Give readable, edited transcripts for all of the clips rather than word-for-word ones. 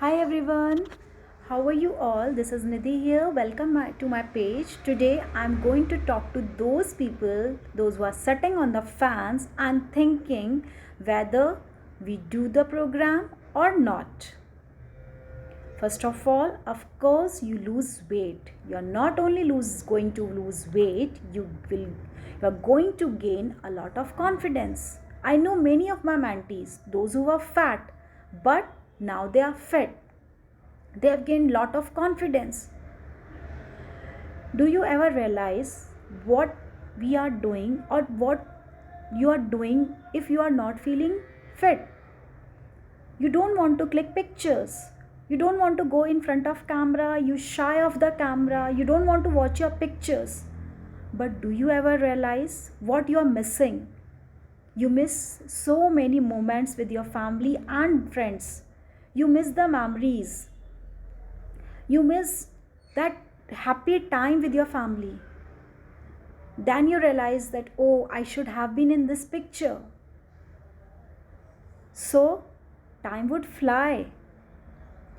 Hi everyone, how are you all? This is Nidhi here. Welcome to my page. Today I'm going to talk to those people, those who are sitting on the fence and thinking whether we do the program or not. First of all, of course, you lose weight. You're not only going to lose weight, you're going to gain a lot of confidence. I know many of my mentees, those who were fat, but now they are fit. They have gained lot of confidence. Do you ever realize what we are doing or what you are doing if you are not feeling fit? You don't want to click pictures. You don't want to go in front of camera. You shy of the camera. You don't want to watch your pictures. But do you ever realize what you are missing? You miss so many moments with your family and friends. You miss the memories. You miss that happy time with your family. Then you realize that, oh, I should have been in this picture. So, time would fly.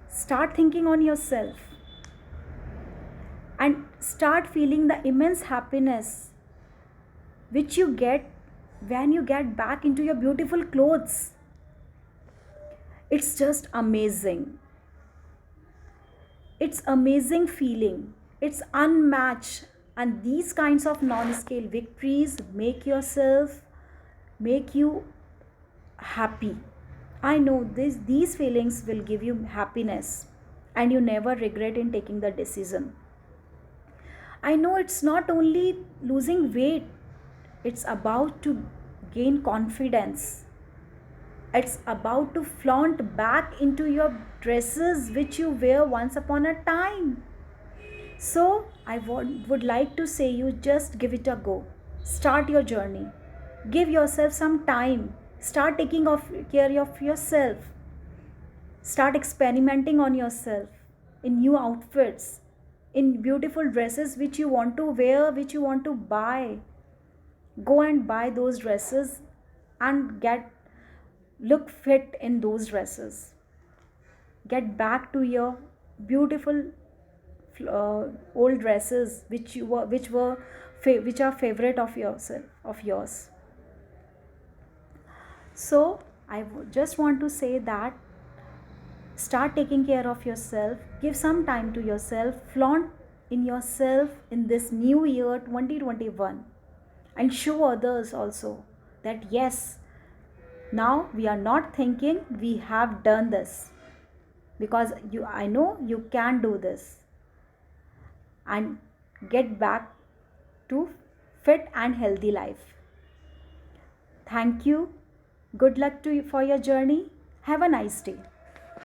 Start thinking on yourself and start feeling the immense happiness which you get when you get back into your beautiful clothes. It's just amazing. It's amazing feeling. It's unmatched, and these kinds of non-scale victories make you happy. I know these feelings will give you happiness and you never regret in taking the decision. I know it's not only losing weight, it's about to gain confidence. It's about to flaunt back into your dresses which you wear once upon a time. So, would like to say you just give it a go. Start your journey. Give yourself some time. Start taking care of yourself. Start experimenting on yourself in new outfits, in beautiful dresses which you want to wear, which you want to buy. Go and buy those dresses and look fit in those dresses. Get back to your beautiful old dresses which are favorite of yours. So just want to say that start taking care of yourself, give some time to yourself, flaunt in yourself in this new year 2021, and show others also that yes, now we are not thinking, we have done this, because I know you can do this and get back to fit and healthy life. Thank you. Good luck to you for your journey. Have a nice day.